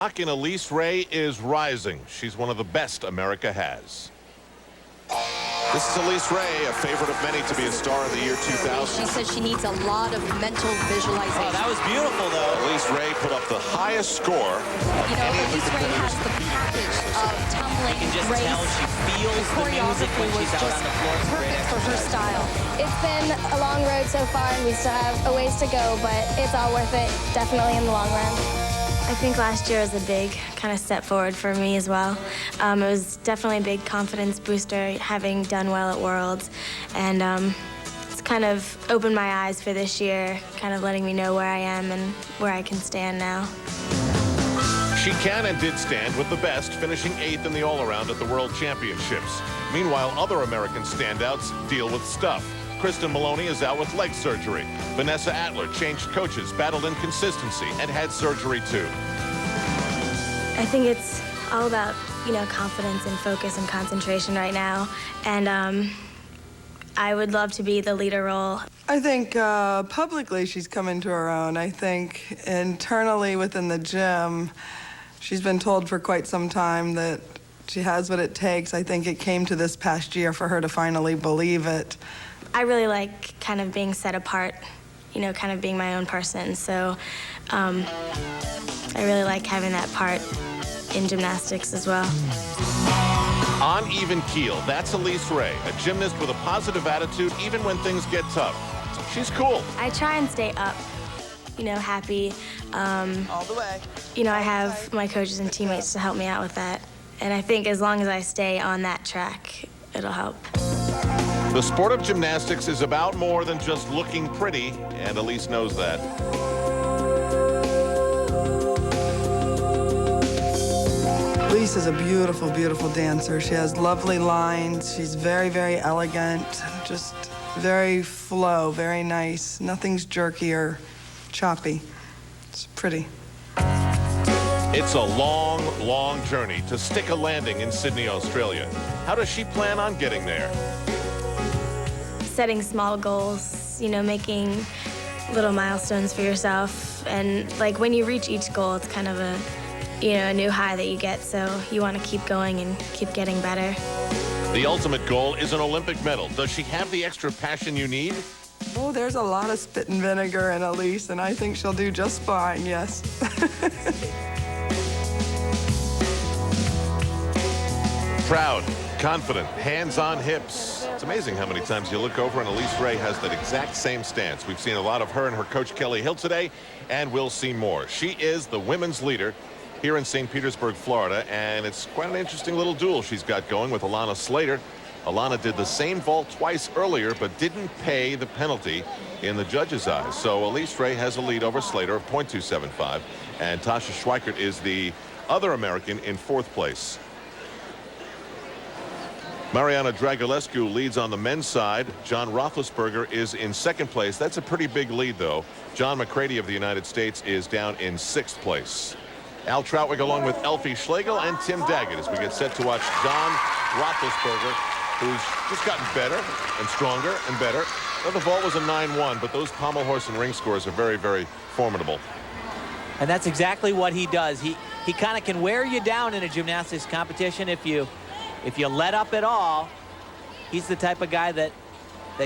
And Elise Ray is rising. She's one of the best America has. This is Elise Ray, a favorite of many to be a star of the year 2000. She says she needs a lot of mental visualization. Oh, that was beautiful, though. Elise Ray put up the highest score. You know, Elise Ray has the package of tumbling, You can just grace. tell she feels the music when she's out on the floor. It's great Perfect for her style. It's been a long road so far, and we still have a ways to go, but it's all worth it, definitely in the long run. I think last year was a big kind of step forward for me as well. It was definitely a big confidence booster, having done well at Worlds, and it's kind of opened my eyes for this year, kind of letting me know where I am and where I can stand now. She can and did stand with the best, finishing 8th in the all-around at the World Championships. Meanwhile, other American standouts deal with stuff. Kristen Maloney is out with leg surgery. Vanessa Atler changed coaches, battled inconsistency, and had surgery too. I think it's all about, you know, confidence and focus and concentration right now, and I would love to be the leader role. I think publicly she's come into her own. I think internally within the gym, she's been told for quite some time that she has what it takes. I think it came to this past year for her to finally believe it. I really like kind of being set apart, you know, kind of being my own person. So I really like having that part in gymnastics as well. On even keel, that's Elise Ray, a gymnast with a positive attitude even when things get tough. She's cool. I try and stay up, you know, happy. All the way. You know, I have my coaches and teammates to help me out with that. And I think as long as I stay on that track, it'll help. The sport of gymnastics is about more than just looking pretty, and Elise knows that. Elise is a beautiful, beautiful dancer. She has lovely lines. She's very, very elegant, just very flow, very nice. Nothing's jerky or choppy. It's pretty. It's a long, long journey to stick a landing in Sydney, Australia. How does she plan on getting there? Setting small goals, you know, making little milestones for yourself. And like when you reach each goal, it's kind of a, you know, a new high that you get. So you want to keep going and keep getting better. The ultimate goal is an Olympic medal. Does she have the extra passion you need? Oh, there's a lot of spit and vinegar in Elise, and I think she'll do just fine, yes. Proud, confident, hands on hips. It's amazing how many times you look over and Elise Ray has that exact same stance. We've seen a lot of her and her coach Kelly Hill today, and we'll see more. She is the women's leader here in St. Petersburg, Florida, and it's quite an interesting little duel she's got going with Alana Slater. Alana did the same vault twice earlier, but didn't pay the penalty in the judges' eyes. So Elise Ray has a lead over Slater of .275, and Tasha Schwikert is the other American in 4th place. Mariana Dragulescu leads on the men's side. John Roethlisberger is in 2nd place. That's a pretty big lead, though. John McCready of the United States is down in 6th place. Al Troutwig along with Elfie Schlegel and Tim Daggett as we get set to watch John Roethlisberger, who's just gotten better and stronger and better. Now, the vault was a 9-1, but those pommel horse and ring scores are very, very formidable. And that's exactly what he does. He kind of can wear you down in a gymnastics competition if you let up at all. He's the type of guy that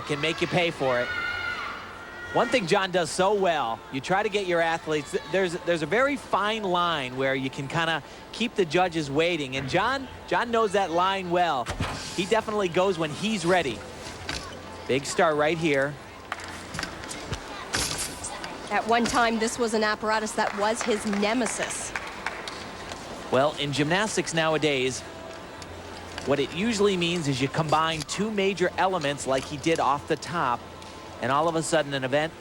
can make you pay for it. One thing John does so well, you try to get your athletes, there's a very fine line where you can kind of keep the judges waiting, and John knows that line well. He definitely goes when he's ready. Big start right here. At one time, this was an apparatus that was his nemesis. Well, in gymnastics nowadays, what it usually means is you combine 2 major elements like he did off the top, and all of a sudden an event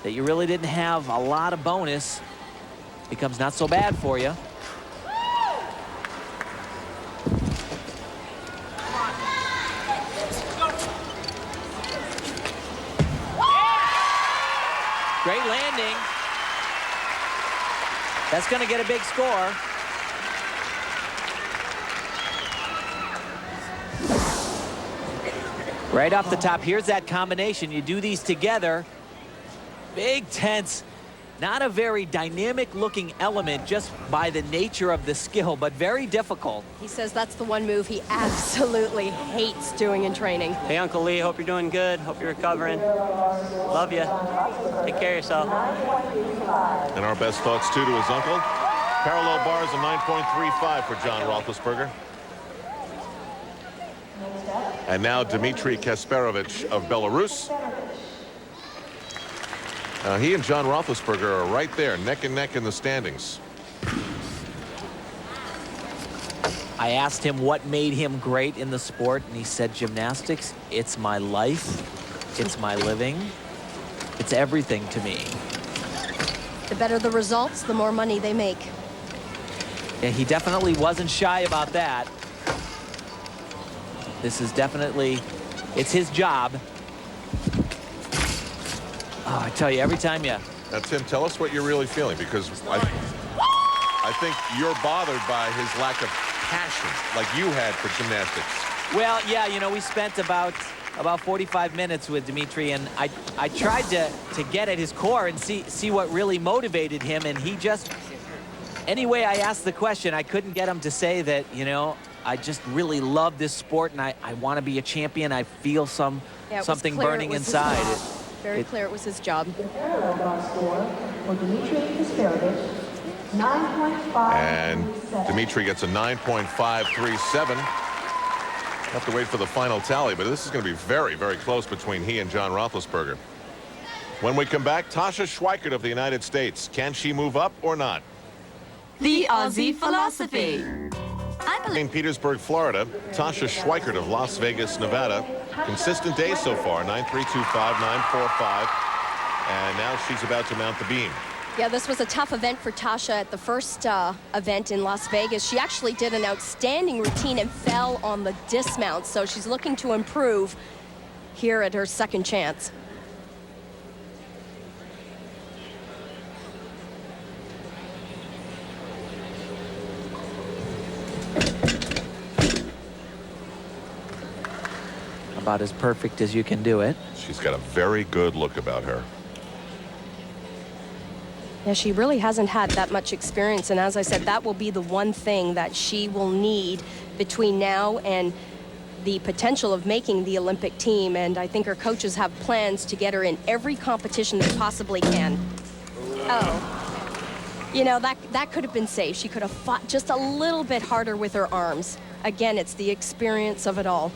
that you really didn't have a lot of bonus becomes not so bad for you. Great landing. That's going to get a big score. Right off the top, here's that combination. You do these together. Big tense Not a very dynamic looking element just by the nature of the skill, but very difficult. He says that's the one move he absolutely hates doing in training. Hey, Uncle Lee, hope you're doing good. Hope you're recovering. Love you. Take care of yourself. And our best thoughts, too, to his uncle. Parallel bars a 9.35 for John Roethlisberger. And now Dmitri Kasperovitch of Belarus. He and John Roethlisberger are right there, neck and neck in the standings. I asked him what made him great in the sport, and he said, gymnastics, it's my life, it's my living, it's everything to me. The better the results, the more money they make. Yeah, he definitely wasn't shy about that. This is definitely, it's his job. Oh, I tell you, every time you... Now, Tim, tell us what you're really feeling, because I think you're bothered by his lack of passion like you had for gymnastics. Well, yeah, you know, we spent about 45 minutes with Dmitri, and I tried to get at his core and see what really motivated him, and he just... Any way I asked the question, I couldn't get him to say that, you know, I just really love this sport, and I want to be a champion. I feel something burning inside. Very clear it was his job. And Dmitri gets a 9.537. Have to wait for the final tally, but this is going to be very, very close between he and John Roethlisberger. When we come back, Tasha Schwikert of the United States. Can she move up or not? The Aussie philosophy. St. Petersburg, Florida. Tasha Schwikert of Las Vegas, Nevada. Consistent day so far, 9.325, 9.45. And now she's about to mount the beam. Yeah, this was a tough event for Tasha at the first event in Las Vegas. She actually did an outstanding routine and fell on the dismount, so she's looking to improve here at her second chance. About as perfect as you can do it. She's got a very good look about her. Yeah, she really hasn't had that much experience, and as I said, that will be the one thing that she will need between now and the potential of making the Olympic team, and I think her coaches have plans to get her in every competition they possibly can. Oh, you know, that could have been safe. She could have fought just a little bit harder with her arms. Again, it's the experience of it all.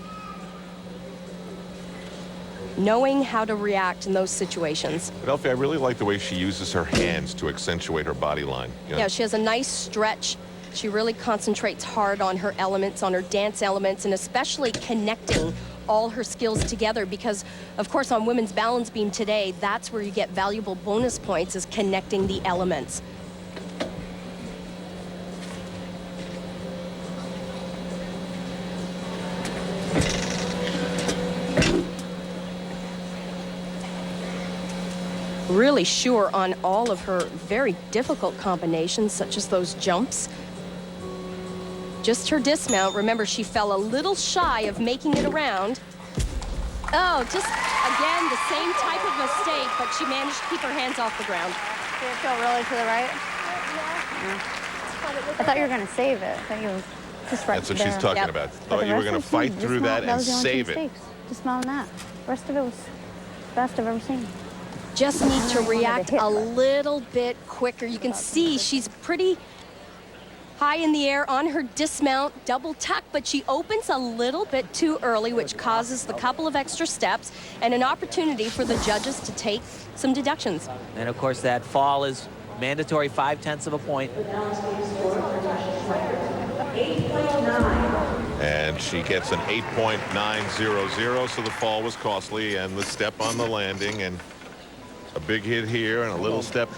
Knowing how to react in those situations. But Elfie, I really like the way she uses her hands to accentuate her body line. You know? Yeah, she has a nice stretch. She really concentrates hard on her elements, on her dance elements, and especially connecting all her skills together because, of course, on women's balance beam today, that's where you get valuable bonus points, is connecting the elements. Really sure on all of her very difficult combinations, such as those jumps. Just her dismount. Remember, she fell a little shy of making it around. Oh, just, again, the same type of mistake, but she managed to keep her hands off the ground. Did it go really to the right? Yeah. I thought you were going to save it. I thought you were just right That's what there. she's talking about. Thought you were going to fight through that and save it. Just on that. The rest of it was the best I've ever seen. Just need to react a little bit quicker. You can see she's pretty high in the air on her dismount, double tuck, but she opens a little bit too early, which causes the couple of extra steps and an opportunity for the judges to take some deductions. And of course, that fall is mandatory 0.5 of a point. And she gets an 8.900, so the fall was costly, and the step on the landing, and a big hit here and a little step